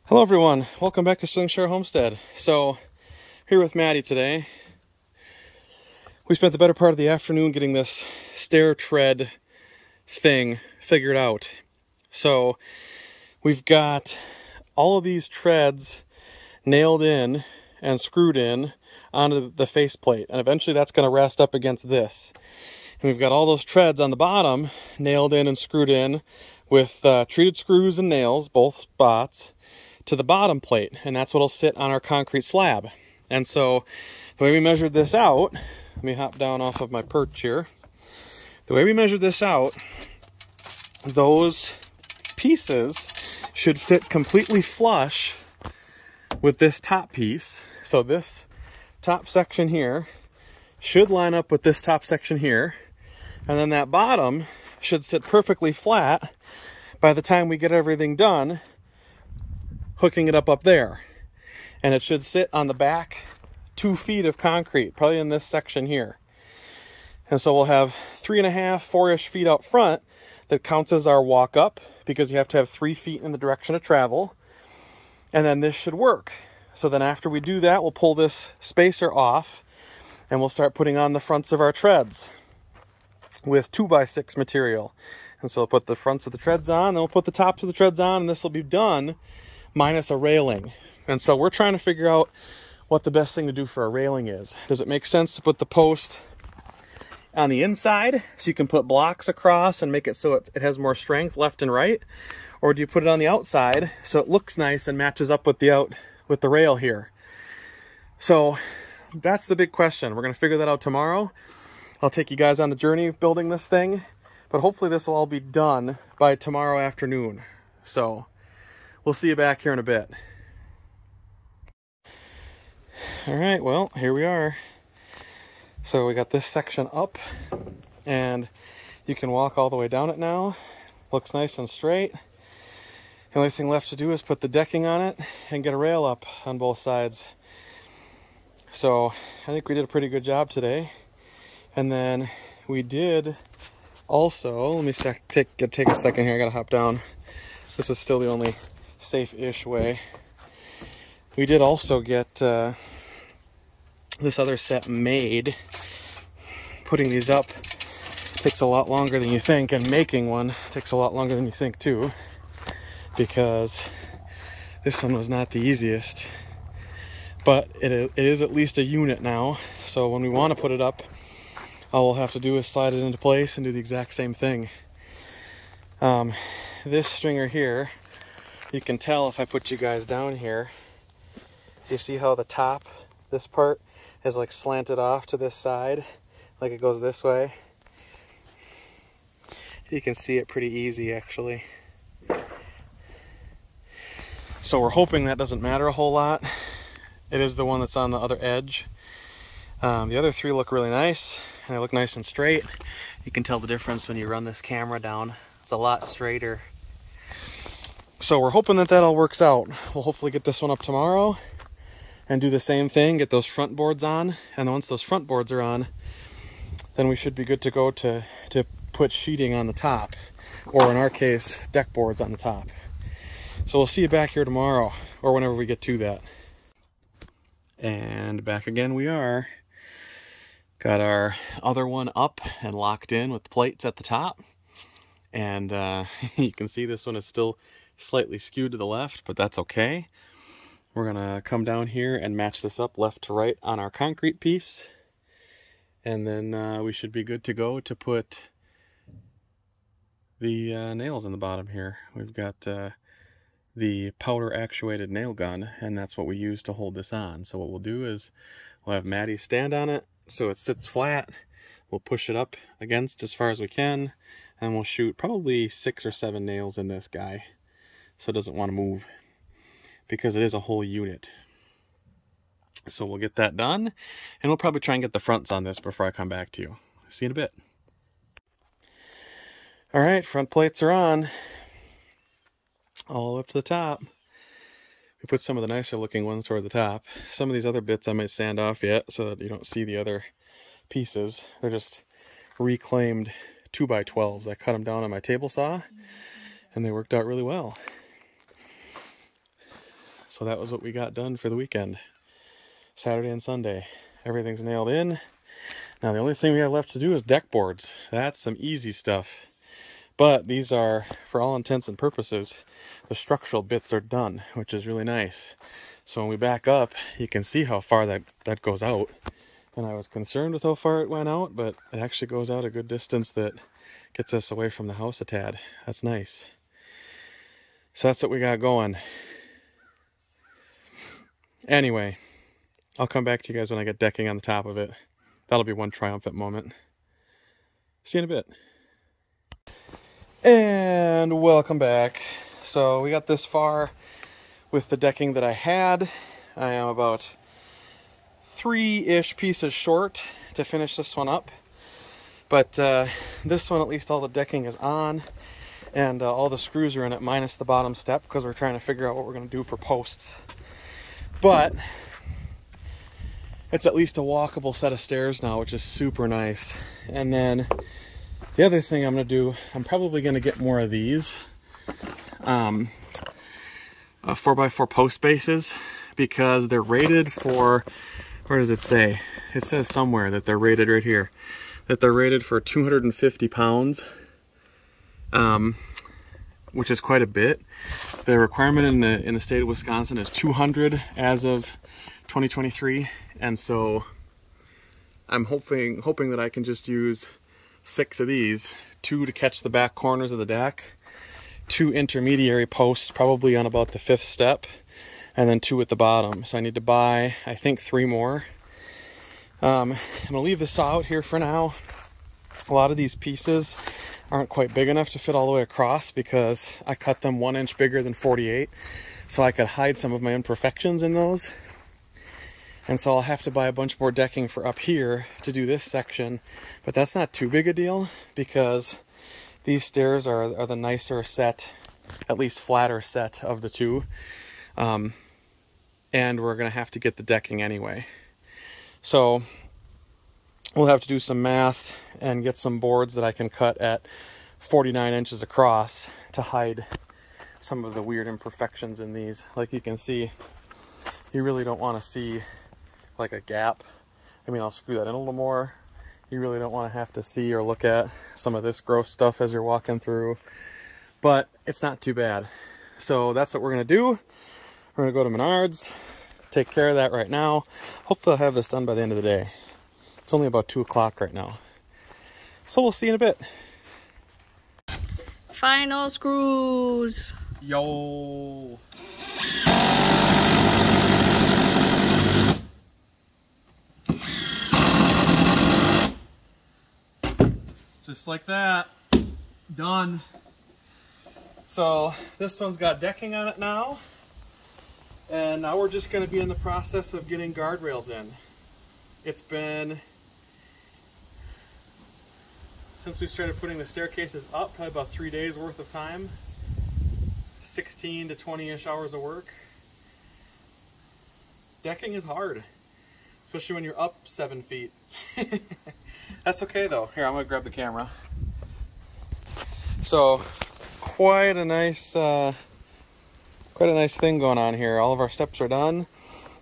Hello everyone, welcome back to Slingshare Homestead. So, here with Maddie today. We spent the better part of the afternoon getting this stair tread thing figured out. So, we've got all of these treads nailed in and screwed in onto the faceplate, and eventually that's going to rest up against this. And we've got all those treads on the bottom nailed in and screwed in with treated screws and nails, both spots, to the bottom plate, and that's what'll sit on our concrete slab. And so the way we measured this out, let me hop down off of my perch here. The way we measured this out, those pieces should fit completely flush with this top piece. So this top section here should line up with this top section here, and then that bottom should sit perfectly flat by the time we get everything done hooking it up there. And it should sit on the back 2 feet of concrete, probably in this section here. And so we'll have 3.5, 4-ish feet out front that counts as our walk up, because you have to have 3 feet in the direction of travel. And then this should work. So then after we do that, we'll pull this spacer off and we'll start putting on the fronts of our treads with 2x6 material. And so we'll put the fronts of the treads on, then we'll put the tops of the treads on, and this will be done minus a railing. And so we're trying to figure out what the best thing to do for a railing is. Does it make sense to put the post on the inside so you can put blocks across and make it so it has more strength left and right? Or do you put it on the outside so it looks nice and matches up with the rail here? So that's the big question. We're going to figure that out tomorrow. I'll take you guys on the journey of building this thing, but hopefully this will all be done by tomorrow afternoon. So we'll see you back here in a bit. All right, well, here we are. So we got this section up, and you can walk all the way down it now. Looks nice and straight. The only thing left to do is put the decking on it and get a rail up on both sides. So I think we did a pretty good job today. And then we did also, let me take a second here, I gotta hop down. This is still the only safe-ish way. We did also get this other set made. Putting these up takes a lot longer than you think, and making one takes a lot longer than you think too, because this one was not the easiest. But it is at least a unit now, so when we want to put it up, all we'll have to do is slide it into place and do the exact same thing. This stringer here, you can tell if I put you guys down here. You see how the top, this part, is like slanted off to this side, like it goes this way? You can see it pretty easy actually. So we're hoping that doesn't matter a whole lot. It is the one that's on the other edge. The other three look really nice, and they look nice and straight. You can tell the difference when you run this camera down. It's a lot straighter. So we're hoping that all works out. We'll hopefully get this one up tomorrow and do the same thing, get those front boards on. And once those front boards are on, then we should be good to go to put sheeting on the top, or in our case, deck boards on the top. So we'll see you back here tomorrow, or whenever we get to that. And back again we are. Got our other one up and locked in with plates at the top. And you can see this one is still slightly skewed to the left, but that's okay. We're gonna come down here and match this up left to right on our concrete piece. And then we should be good to go to put the nails in the bottom here. We've got the powder actuated nail gun, and that's what we use to hold this on. So what we'll do is we'll have Maddie stand on it so it sits flat. We'll push it up against as far as we can, and we'll shoot probably 6 or 7 nails in this guy so it doesn't want to move, because it is a whole unit. So we'll get that done, and we'll probably try and get the fronts on this before I come back to you. See you in a bit. All right, front plates are on, all up to the top. We put some of the nicer looking ones toward the top. Some of these other bits I might sand off yet so that you don't see the other pieces. They're just reclaimed 2x12s. I cut them down on my table saw, and they worked out really well. So that was what we got done for the weekend. Saturday and Sunday. Everything's nailed in. Now the only thing we have left to do is deck boards. That's some easy stuff. But these are, for all intents and purposes, the structural bits are done, which is really nice. So when we back up, you can see how far that goes out. And I was concerned with how far it went out, but it actually goes out a good distance that gets us away from the house a tad. That's nice. So that's what we got going. Anyway, I'll come back to you guys when I get decking on the top of it. That'll be one triumphant moment. See you in a bit. And welcome back. So we got this far with the decking that I had. I am about 3-ish pieces short to finish this one up. But this one, at least all the decking is on. And all the screws are in it minus the bottom step because we're trying to figure out what we're going to do for posts. But it's at least a walkable set of stairs now, which is super nice. And then the other thing I'm going to do, I'm probably going to get more of these 4x4 post bases because they're rated for, where does it say? It says somewhere that they're rated right here, that they're rated for 250 pounds, which is quite a bit. The requirement in the state of Wisconsin is 200 as of 2023, and so I'm hoping that I can just use 6 of these, 2 to catch the back corners of the deck, 2 intermediary posts probably on about the 5th step, and then 2 at the bottom. So I need to buy, I think, 3 more. I'm gonna leave this out here for now. A lot of these pieces aren't quite big enough to fit all the way across because I cut them 1 inch bigger than 48, so I could hide some of my imperfections in those. And so I'll have to buy a bunch more decking for up here to do this section, but that's not too big a deal because these stairs are the nicer set, at least flatter set of the two. And we're gonna have to get the decking anyway. So we'll have to do some math and get some boards that I can cut at 49 inches across to hide some of the weird imperfections in these. Like you can see, you really don't want to see like a gap. I mean, I'll screw that in a little more. You really don't want to have to see or look at some of this gross stuff as you're walking through, but it's not too bad. So that's what we're gonna do. We're gonna go to Menards, take care of that right now. Hopefully I'll have this done by the end of the day. It's only about 2 o'clock right now. So we'll see you in a bit. Final screws. Yo. Just like that. Done. So this one's got decking on it now. And now we're just going to be in the process of getting guardrails in. It's been, since we started putting the staircases up, probably about 3 days worth of time. 16 to 20-ish hours of work. Decking is hard, especially when you're up 7 feet. That's okay though. Here, I'm gonna grab the camera. So, quite a nice thing going on here. All of our steps are done.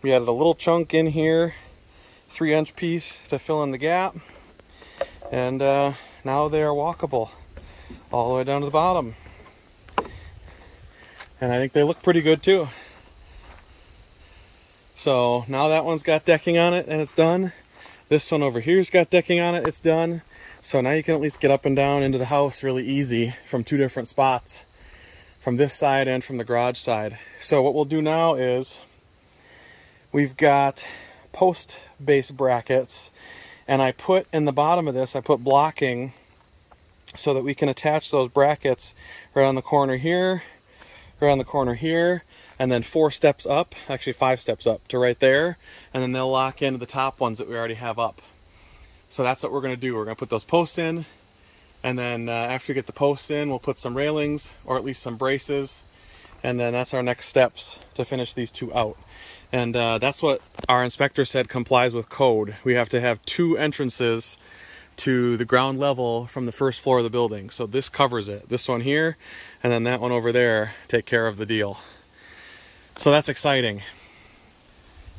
We added a little chunk in here, 3-inch piece to fill in the gap, and now they are walkable all the way down to the bottom. And I think they look pretty good too. So now that one's got decking on it and it's done. This one over here's got decking on it, it's done. So now you can at least get up and down into the house really easy from 2 different spots, from this side and from the garage side. So what we'll do now is we've got post base brackets, and I put in the bottom of this, I put blocking so that we can attach those brackets right on the corner here, right on the corner here, and then 4 steps up, actually 5 steps up to right there, and then they'll lock into the top ones that we already have up. So that's what we're going to do. We're going to put those posts in, and then after we get the posts in, we'll put some railings, or at least some braces, and then that's our next steps to finish these 2 out. And that's what our inspector said complies with code. We have to have 2 entrances to the ground level from the first floor of the building. So this covers it. This one here, and then that one over there take care of the deal. So that's exciting.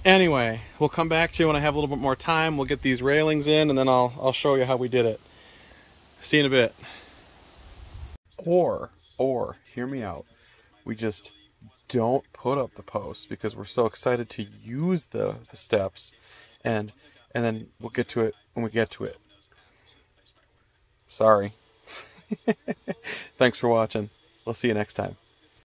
Anyway, we'll come back to you when I have a little bit more time. We'll get these railings in, and then I'll show you how we did it. See you in a bit. Or, hear me out. We just don't put up the posts because we're so excited to use the steps, and then we'll get to it when we get to it. Sorry. Thanks for watching. We'll see you next time.